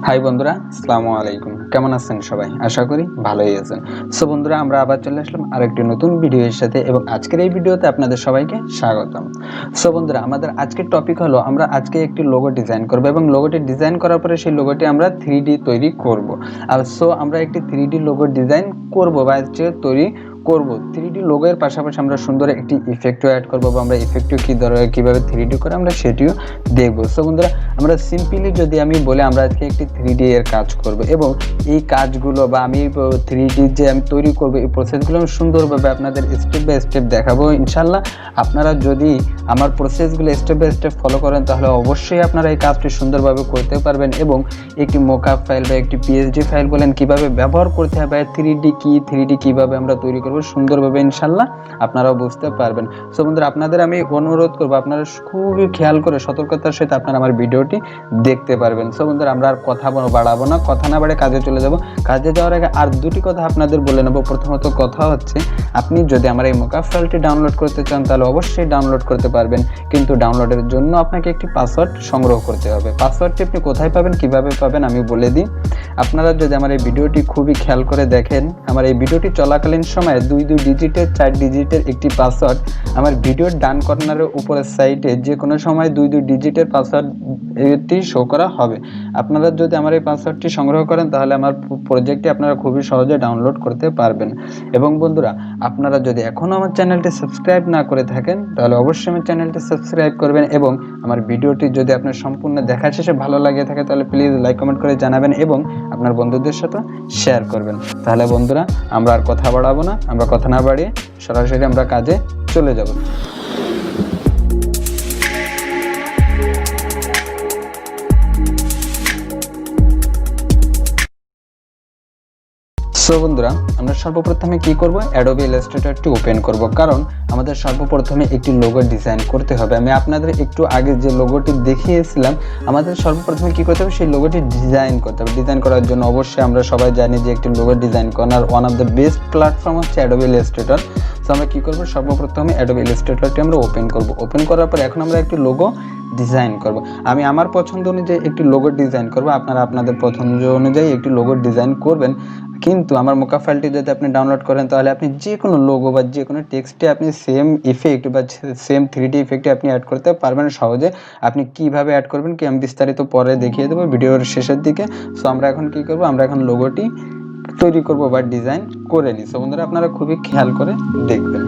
High বন্ধুরা, আসসালামু আলাইকুম। কেমন আছেন সবাই? আশা করি ভালোই আছেন। সো বন্ধুরা, আমরা আবার চলে আসলাম আরেকটি নতুন ভিডিওর সাথে এবং আজকের এই ভিডিওতে আপনাদের সবাইকে স্বাগতম। সো বন্ধুরা, আমাদের আজকের টপিক হলো আমরা আজকে একটি লোগো ডিজাইন করব এবং লোগোটি ডিজাইন করার পরে সেই লোগোটি আমরা 3D তৈরি করব। আর সো আমরা একটি 3D লোগো ডিজাইন করব বা তৈরি করব। 3D লোগোর পাশাপাশি আমরা সুন্দর একটি ইফেক্টও অ্যাড করব বা আমরা ইফেক্টও কিভাবে 3D করে আমরা সেটিও দেখব। সো বন্ধুরা, আমরা সিম্পলি যদি আমি বলি আমরা আজকে একটি 3D এর কাজ করব এবং এই কাজগুলো বা আমি 3D যে আমি তৈরি করব এই প্রসেসগুলো আমি সুন্দরভাবে আপনাদের স্টেপ বাই স্টেপ দেখাবো ইনশাল্লাহ। আপনারা যদি আমার প্রসেসগুলো স্টেপ বাই স্টেপ ফলো করেন তাহলে অবশ্যই আপনারা এই কাজটি সুন্দরভাবে করতে পারবেন এবং একটি মকআপ ফাইল বা একটি PSD ফাইল বলেন কিভাবে ব্যবহার করতে হবে, 3D কিভাবে আমরা তৈরি করব সুন্দরভাবে ইনশাল্লাহ আপনারাও বুঝতে পারবেন। সো বন্ধুরা, আপনাদের আমি অনুরোধ করব আপনারা খুবই খেয়াল করে সতর্কতার সাথে আপনারা আমার ভিডিওটি দেখতে পারবেন। সো বন্ধুরা, আমরা আর কথা বাড়াবো না, কথা না বাড়ে কাজে চলে যাব। কাজে যাওয়ার আগে আর দুটি কথা আপনাদের বলে নেব। প্রথমত কথা হচ্ছে, আপনি যদি আমার এই মকআপ ফাইলটি ডাউনলোড করতে চান তাহলে অবশ্যই ডাউনলোড করতে পারবেন, কিন্তু ডাউনলোডের জন্য আপনাকে একটি পাসওয়ার্ড সংগ্রহ করতে হবে। পাসওয়ার্ডটি আপনি কোথায় পাবেন, কিভাবে পাবেন আমি বলে দিই। আপনারা যদি আমার এই ভিডিওটি খুবই খেয়াল করে দেখেন, আমার এই ভিডিওটি চলাকালীন সময়ে 2 ডিজিটের 4 ডিজিটের একটি পাসওয়ার্ড আমার ভিডিওর ডান কর্নারের উপরের সাইডে যে কোনো সময় 2 ডিজিটের পাসওয়ার্ড এটি শো করা হবে। আপনারা যদি আমার এই পাসওয়ার্ডটি সংগ্রহ করেন তাহলে আমার প্রজেক্টটি আপনারা খুবই সহজে ডাউনলোড করতে পারবেন। এবং বন্ধুরা, আপনারা যদি এখনও আমার চ্যানেলটি সাবস্ক্রাইব না করে থাকেন তাহলে অবশ্যই আমার চ্যানেলটি সাবস্ক্রাইব করবেন এবং আমার ভিডিওটি যদি আপনার সম্পূর্ণ দেখা শেষে ভালো লাগে থাকে তাহলে প্লিজ লাইক কমেন্ট করে জানাবেন এবং আপনার বন্ধুদের সাথে শেয়ার করবেন। তাহলে বন্ধুরা, আমরা আর কথা বাড়াবো না, আমরা কথা না বাড়িয়ে সরাসরি আমরা কাজে চলে যাব। সো বন্ধুরা, আমরা সর্বপ্রথমে কি করব, অ্যাডোবি ইলাস্ট্রেটরটি ওপেন করব, কারণ আমাদের সর্বপ্রথমে একটি লোগো ডিজাইন করতে হবে। আমি আপনাদের একটু আগে যে লোগোটি দেখিয়েছিলাম, আমাদের সর্বপ্রথমে কি করতে হবে, সেই লোগোটি ডিজাইন করতে হবে। ডিজাইন করার জন্য অবশ্যই আমরা সবাই জানি যে একটি লোগো ডিজাইন করার one of the best platform হচ্ছে অ্যাডোবি ইলাস্ট্রেটর। সো আমরা কি করব, সর্বপ্রথমে অ্যাডোবি ইলাস্ট্রেটরটি আমরা ওপেন করব। ওপেন করার পর এখন আমরা একটি লোগো ডিজাইন করব। আমি আমার পছন্দ অনুযায়ী একটি লোগো ডিজাইন করব, আপনারা আপনাদের পছন্দ অনুযায়ী একটি লোগো ডিজাইন করবেন। কিন্তু আমার মকআপ ফাইলটি যদি আপনি ডাউনলোড করেন তাহলে আপনি যে কোনো লোগো বা যে কোনো টেক্সটে আপনি সেম ইফেক্ট বা সেম 3D ইফেক্টে আপনি অ্যাড করতে পারবেন সহজে। আপনি কিভাবে অ্যাড করবেন কি আমি বিস্তারিত পরে দেখিয়ে দেবো ভিডিওর শেষের দিকে। সো আমরা এখন কি করব, আমরা এখন লোগোটি তৈরি করব বা ডিজাইন করে নিই। সো বন্ধুরা, আপনারা খুবই খেয়াল করে দেখবেন।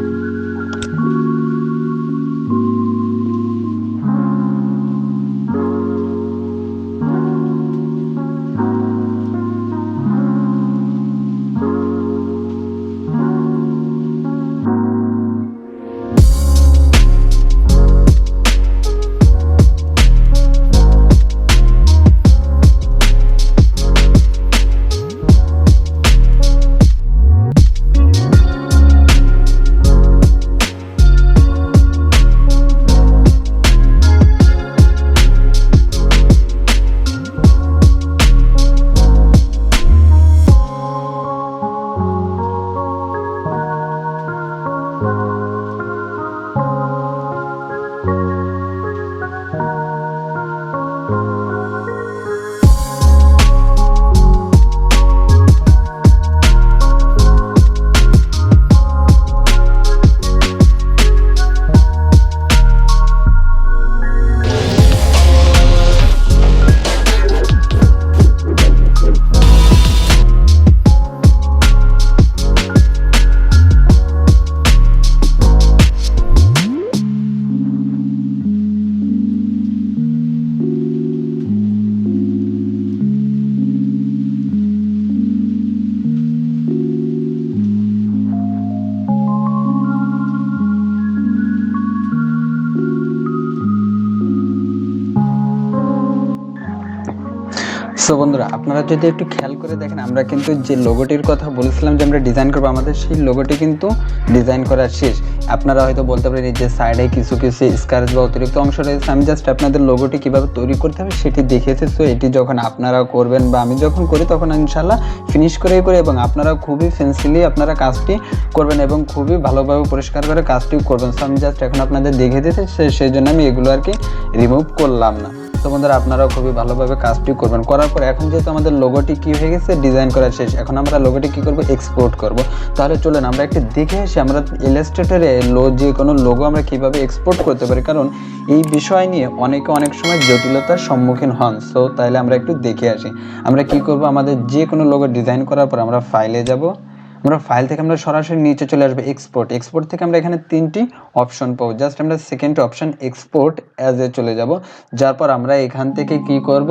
সো বন্ধুরা, আপনারা যদি একটু খেয়াল করে দেখেন, আমরা কিন্তু যে লোগোটির কথা বলেছিলাম যে আমরা ডিজাইন করবো, আমাদের সেই লোগোটি কিন্তু ডিজাইন করা শেষ। আপনারা হয়তো বলতে পারেন যে সাইডে কিছু স্ক্র্যাচ বা অতিরিক্ত অংশ রয়েছে, আমি জাস্ট আপনাদের লোগোটি কীভাবে তৈরি করতে হবে সেটি দেখিয়েছি। সো এটি যখন আপনারা করবেন বা আমি যখন করি তখন ইনশাল্লাহ ফিনিশ করেই করি এবং আপনারা খুবই ফেন্সিলি আপনারা কাজটি করবেন এবং খুবই ভালোভাবে পরিষ্কার করে কাজটি করবেন। সো আমি জাস্ট এখন আপনাদের দেখিয়ে দিতে সেই জন্য আমি এগুলো আর কি রিমুভ করলাম না। সো বন্ধুরা আপনারাও খুবই ভালোভাবে কাজটি করবেন। করার পর এখন যেহেতু আমাদের লোগোটি কি হয়ে গেছে, ডিজাইন করা শেষ, এখন আমরা লোগোটি কি করব, এক্সপোর্ট করব। তাহলে চলুন আমরা একটু দেখে আসি আমরা ইলাস্ট্রেটরে যে কোনো লোগো আমরা কিভাবে এক্সপোর্ট করতে পারি, কারণ এই বিষয় নিয়ে অনেকে অনেক সময় জটিলতার সম্মুখীন হন। সো তাহলে আমরা একটু দেখে আসি আমরা কি করব। আমাদের যে কোনো লোগো ডিজাইন করার পর আমরা ফাইলে যাব, আমরা ফাইল থেকে আমরা সরাসরি নিচে চলে আসবে এক্সপোর্ট। এক্সপোর্ট থেকে আমরা এখানে তিনটি অপশন পাবো, জাস্ট আমরা second option export as a চলে যাব। যার পর আমরা এখান থেকে কি করব,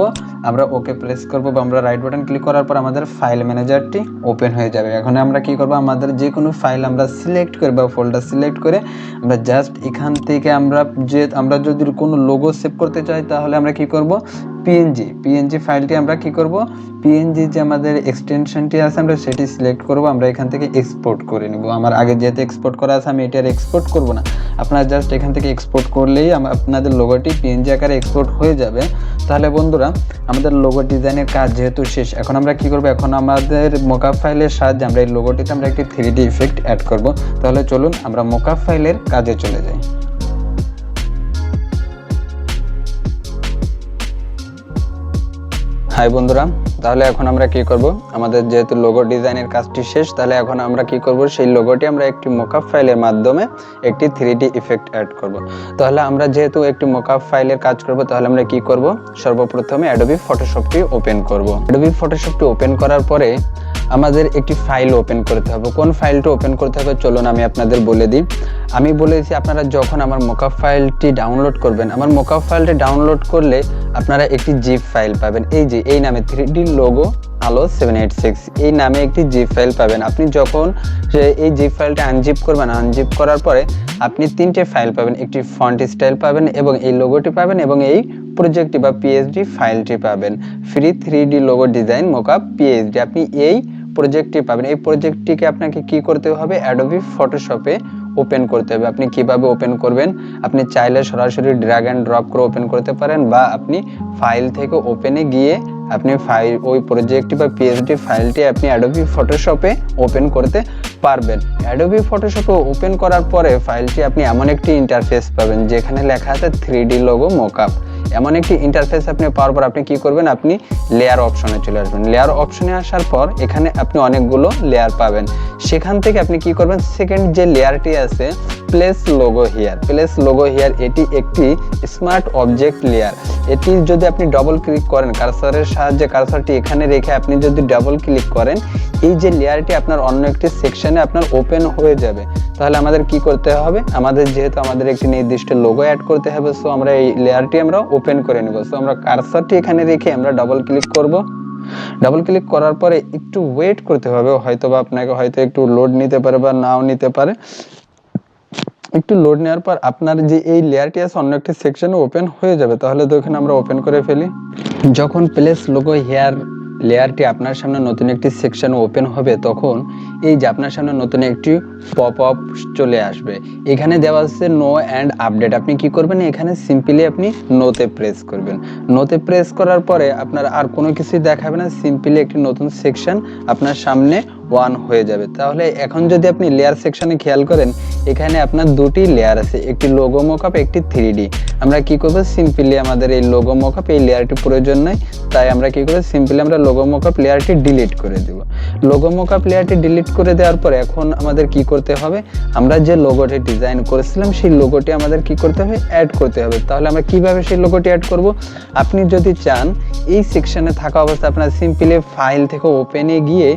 আমরা ওকে প্রেস করব বা আমরা রাইট বাটন ক্লিক করার পর আমাদের ফাইল ম্যানেজারটি ওপেন হয়ে যাবে। এখন আমরা কি করব, আমাদের যে কোনো ফাইল আমরা সিলেক্ট করে বা ফোল্ডার সিলেক্ট করে আমরা জাস্ট এখান থেকে আমরা যদি কোনো লোগো সেভ করতে চাই তাহলে আমরা কি করব, পিএনজি ফাইলটি আমরা কি করব, পিএনজি যে আমাদের এক্সটেনশনটি আছে আমরা সেটি সিলেক্ট করব, আমরা এখান থেকে এক্সপোর্ট করে নিব। আমার আগে যেহেতু এক্সপোর্ট করা আছে আমি এটা আর এক্সপোর্ট করব না, আপনারা জাস্ট এখান থেকে এক্সপোর্ট করলেই আপনাদের লোগোটি পিএনজি আকারে এক্সপোর্ট হয়ে যাবে। তাহলে বন্ধুরা আমাদের লোগো ডিজাইনের কাজ যেহেতু শেষ, এখন আমরা কি করব, এখন আমাদের মকআপ ফাইলের সাহায্যে আমরা এই লোগোটিতে আমরা একটি 3D ইফেক্ট অ্যাড করব। তাহলে চলুন আমরা মকআপ ফাইলের কাজে চলে যাই। হাই বন্ধুরা, তাহলে এখন আমরা কি করব, আমাদের যেহেতু লোগো ডিজাইনের কাজটি শেষ, তাহলে এখন আমরা কি করব, সেই লোগোটি আমরা একটি মকআপ ফাইলের মাধ্যমে একটি 3D ইফেক্ট অ্যাড করব। তাহলে আমরা যেহেতু একটি মকআপ ফাইলের কাজ করব, তাহলে আমরা কি করব, সর্বপ্রথমে অ্যাডোবি ফটোশপটি ওপেন করব। অ্যাডোবি ফটোশপটি ওপেন করার পরে আমাদের একটি ফাইল ওপেন করতে হবে। কোন ফাইলটা ওপেন করতে হবে চলুন আমি আপনাদের বলে দিই। আমি বলেছি আপনারা যখন আমার মকআপ ফাইলটি ডাউনলোড করবেন, আমার মকআপ ফাইলটি ডাউনলোড করলে আপনারা একটি জিপ ফাইল পাবেন, এই নামে 3D লোগো ALO786 এই নামে একটি জিপ ফাইল পাবেন। আপনি যখন এই জিপ ফাইলটা আনজিপ করবেন, আনজিপ করার পরে আপনি তিনটে ফাইল পাবেন, একটি ফন্ট স্টাইল পাবেন এবং এই লোগোটি পাবেন এবং এই প্রজেক্টটি বা PSD ফাইলটি পাবেন, free 3D logo design mockup PSD। আপনি এই প্রজেক্টটি পাবেন। এই প্রজেক্টটিকে আপনাকে কি করতে হবে, অ্যাডোবি ফটোশপে ওপেন করতে হবে। আপনি কিভাবে ওপেন করবেন, আপনি চাইলে সরাসরি ড্র্যাগ অ্যান্ড ড্রপ করে ওপেন করতে পারেন, বা আপনি ফাইল থেকে ওপেনে গিয়ে আপনি ওই প্রজেক্টটি বা PSD ফাইলটি আপনি অ্যাডোবি ফটোশপে ওপেন করতে পারবেন। অ্যাডোবি ফটোশপে ওপেন করার পরে ফাইলটি আপনি এমন একটি ইন্টারফেস পাবেন যেখানে লেখা আছে 3D লোগো মকআপ। এমন একটি ইন্টারফেস আপনি পাওয়ার পর আপনি কি করবেন, আপনি লেয়ার অপশনে চলে আসবেন। লেয়ার অপশনে আসার পর এখানে আপনি অনেকগুলো লেয়ার পাবেন, সেখান থেকে আপনি কি করবেন, সেকেন্ড যে লেয়ারটি আছে প্লেস লোগো হিয়ার, এটি একটি স্মার্ট অবজেক্ট লেয়ার। এটি যদি আপনি ডবল ক্লিক করেন, কার্সারের সাহায্যে কার্সারটি এখানে রেখে আপনি যদি ডবল ক্লিক করেন, এই যে লেয়ারটি আপনার অন্য একটি সেকশনে আপনার ওপেন হয়ে যাবে। তাহলে আমাদের কি করতে হবে, যেহেতু আমাদের একটি নির্দিষ্ট লোগো অ্যাড করতে হবে, সো আমরা এই লেয়ারটি আমরা ওপেন করে নেব। সো আমরা কার্সারটি এখানে রেখে আমরা ডবল ক্লিক করব। ডবল ক্লিক করার পরে একটু ওয়েট করতে হবে, হয়তোবা আপনাকে একটু লোড নিতে পারে বা নাও নিতে পারে। একটু লোড নেওয়ার পর আপনার যে এই লেয়ারটি আছে অন্য একটি সেকশনে ওপেন হয়ে যাবে। তাহলে তো এখানে আমরা ওপেন করে ফেলি। যখন প্লেস লোগো হেয়ার লেয়ারটি আপনার সামনে নতুন একটি সেকশন ওপেন হবে, তখন এই যে আপনার সামনে নতুন একটি পপ আপ চলে আসবে। এখানে দেওয়া আছে নো অ্যান্ড আপডেট। আপনি কি করবেন, এখানে সিম্পলি আপনি নোতে প্রেস করবেন। নোতে প্রেস করার পরে আপনার আর কোনো কিছুই দেখাবে না, সিম্পলি একটি নতুন সেকশন আপনার সামনে ওয়ান হয়ে যাবে। তাহলে এখন যদি আপনি লেয়ার সেকশনে খেয়াল করেন, এখানে আপনার দুটি লেয়ার আছে, একটি লোগো মকআপ, একটি 3D। আমরা কি করব, সিম্পলি আমাদের এই লোগো মকআপ এই লেয়ারটি প্রয়োজন নাই, তাই আমরা কি করব, সিম্পলি আমরা লোগো মকআপ লেয়ারটি ডিলিট করে দেব। লোগো মকআপ লেয়ারটি ডিলিট করে দেওয়ার পর এখন আমাদের কি করতে হবে, আমরা যে লোগোটি ডিজাইন করেছিলাম সেই লোগোটি আমাদের কি করতে হবে, অ্যাড করতে হবে। তাহলে আমরা কিভাবে সেই লোগোটি অ্যাড করব, আপনি যদি চান এই সেকশনে থাকা অবস্থায় আপনারা সিম্পলি ফাইল থেকে ওপেনে গিয়ে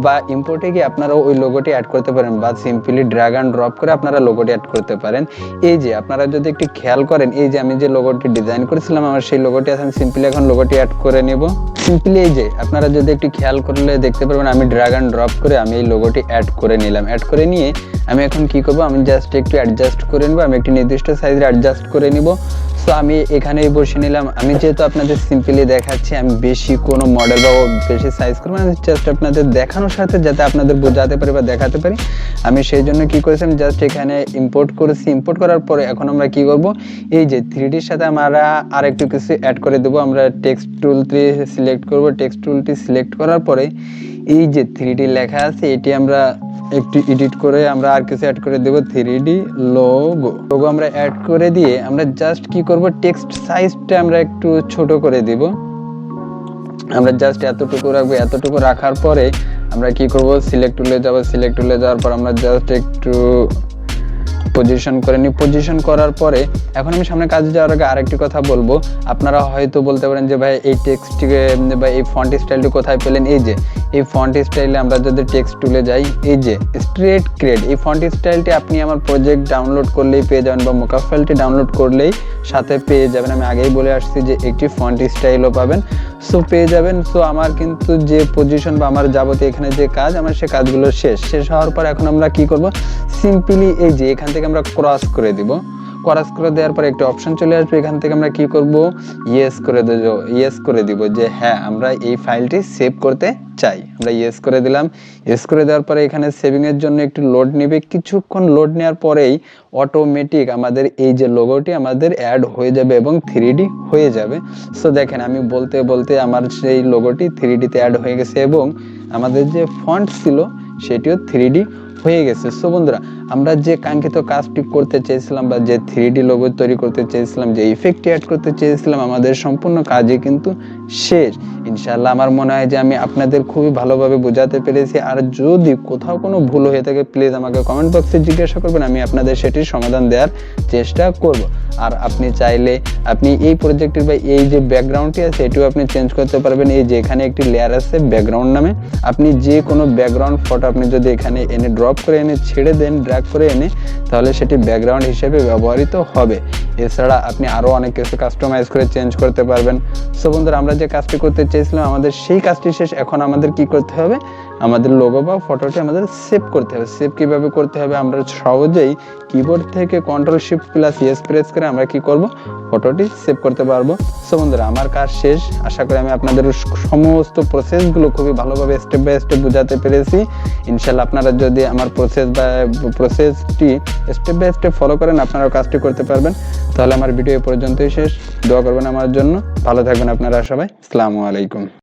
বা ইম্পোর্টে গিয়ে আপনারা ওই লোগোটি অ্যাড করতে পারেন, বা সিম্পলি ড্র্যাগ অ্যান্ড ড্রপ করে আপনারা লোগোটি অ্যাড করতে পারেন। এই যে আপনারা যদি একটু খেয়াল করেন, এই যে আমি যে লোগোটি ডিজাইন করেছিলাম আমার সেই লোগোটি আছে, আমি সিম্পলি এখন লোগোটি অ্যাড করে নেব। সিম্পলি এই যে আপনারা যদি একটু খেয়াল করলে দেখতে পারবেন আমি ড্র্যাগ অ্যান্ড ড্রপ করে আমি এই লোগোটি অ্যাড করে নিলাম। অ্যাড করে নিয়ে আমি এখন কি করব, আমি জাস্ট একটু অ্যাডজাস্ট করে নেব, আমি একটি নির্দিষ্ট সাইজে অ্যাডজাস্ট করে নিব। সো আমি এখানেই বসে নিলাম। আমি যেহেতু আপনাদের সিম্পলি দেখাচ্ছি, আমি বেশি কোনো মডেল বা বেশি সাইজ করবো না, জাস্ট আপনাদের দেখানোর সাথে যাতে আপনাদের বোঝাতে পারি বা দেখাতে পারি, আমি সেই জন্য কি করেছি, আমি জাস্ট এখানে ইম্পোর্ট করেছি। ইম্পোর্ট করার পরে এখন আমরা কি করব, এই যে 3Dর সাথে আমরা আর একটু কিছু অ্যাড করে দেবো। আমরা টেক্সট টুলটি সিলেক্ট করব। টেক্সট টুলটি সিলেক্ট করার পরে এই যে 3D লেখা আছে এটি আমরা একটু এডিট করে আমরা আর কিছু অ্যাড করে দেব 3D লোগো আমরা অ্যাড করে দিয়ে আমরা জাস্ট কি করব টেক্সট সাইজটা আমরা একটু ছোট করে দিব আমরা জাস্ট এতটুকু রাখবো এতটুকু রাখার পরে আমরা কি করব সিলেক্ট টুলে যাব সিলেক্ট টুলে যাওয়ার পর আমরা জাস্ট একটু পজিশন করে নিই পজিশন করার পরে এখন আমি সামনে কাজে যাওয়ার আগে আরেকটি কথা বলবো আপনারা হয়তো বলতে পারেন যে ভাই এই টেক্সটটিকে বা এই ফন্ট স্টাইলটি কোথায় পেলেন এই যে এই ফন্ট স্টাইলে আমরা যদি টেক্সট টুলে যাই এই যে স্ট্রেট ক্রিয়েট এই ফন্ট স্টাইলটি আপনি আমার প্রজেক্ট ডাউনলোড করলেই পেয়ে যাবেন বা মকআপ ফাইলটি ডাউনলোড করলেই সাথে পেয়ে যাবেন আমি আগেই বলে আসছি যে একটি ফন্ট স্টাইলও পাবেন সো পেয়ে যাবেন সো আমার কিন্তু যে পজিশন বা আমার যাবতীয় এখানে যে কাজ আমার সে কাজগুলো শেষ হওয়ার পর এখন আমরা কি করব সিম্পলি এই যে এখান থেকে আমরা ক্রস করে দিব ক্রস করে দেওয়ার পর একটা অপশন চলে আসবে এখান থেকে আমরা কি করব ইয়েস করে দিব যে হ্যাঁ আমরা এই ফাইলটি সেভ করতে চাই আমরা ইয়েস করে দিলাম ইয়েস করে দেওয়ার পরে এখানে সেভিং এর জন্য একটু লোড নেবে কিছুক্ষণ লোড নেওয়ার পরেই অটোমেটিক আমাদের এই যে লোগোটি আমাদের অ্যাড হয়ে যাবে এবং 3D হয়ে যাবে সো দেখেন আমি বলতে বলতে আমার সেই লোগোটি 3D তে অ্যাড হয়ে গেছে এবং আমাদের যে ফন্ট ছিল সেটিও 3D হয়ে গেছে সো বন্ধুরা আমরা যে কাঙ্ক্ষিত কাজটি করতে চেয়েছিলাম বা যে 3D লোগো তৈরি করতে চেয়েছিলাম যে ইফেক্টটি অ্যাড করতে চেয়েছিলাম আমাদের সম্পূর্ণ কাজই কিন্তু শেষ ইনশাআল্লাহ আমার মনে হয় যে আমি আপনাদের খুবই ভালোভাবে বোঝাতে পেরেছি আর যদি কোথাও কোনো ভুল হয়ে থাকে প্লিজ আমাকে কমেন্ট বক্সে জিজ্ঞাসা করবেন আমি আপনাদের সেটির সমাধান দেওয়ার চেষ্টা করব আর আপনি চাইলে আপনি এই প্রজেক্টের বা এই যে ব্যাকগ্রাউন্ডটি আছে এটিও আপনি চেঞ্জ করতে পারবেন এই যে এখানে একটি লেয়ার আছে ব্যাকগ্রাউন্ড নামে আপনি যে কোনো ব্যাকগ্রাউন্ড ফটো আপনি যদি এখানে এনে ড্রপ করে এনে ছেড়ে দেন ড্র্যাগ করে এনে তাহলে সেটি ব্যাকগ্রাউন্ড হিসেবে ব্যবহৃত হবে এছাড়া আপনি আরও অনেক কিছু কাস্টমাইজ করে চেঞ্জ করতে পারবেন সো বন্ধুরা আমরা যে কাজটি করতে চেয়েছিলাম আমাদের সেই কাজটি শেষ এখন আমাদের কি করতে হবে আমাদের লোগো বা ফটোটি আমাদের সেভ করতে হবে সেভ কিভাবে করতে হবে আমরা সহজেই কিবোর্ড থেকে Ctrl+Shift+S প্রেস করে আমরা কি করব ফটোটি সেভ করতে পারবো সো বন্ধুরা আমার কাজ শেষ আশা করি আমি আপনাদের সমস্ত প্রসেসগুলো খুবই ভালোভাবে স্টেপ বাই স্টেপ বোঝাতে পেরেছি ইনশাআল্লাহ আপনারা যদি আমার প্রসেসটি স্টেপ বাই স্টেপ ফলো করেন আপনারা কাজটি করতে পারবেন তাহলে আমার ভিডিও এই পর্যন্তই শেষ দোয়া করবেন আমার জন্য ভালো থাকবেন আপনারা সবাই আসসালামু আলাইকুম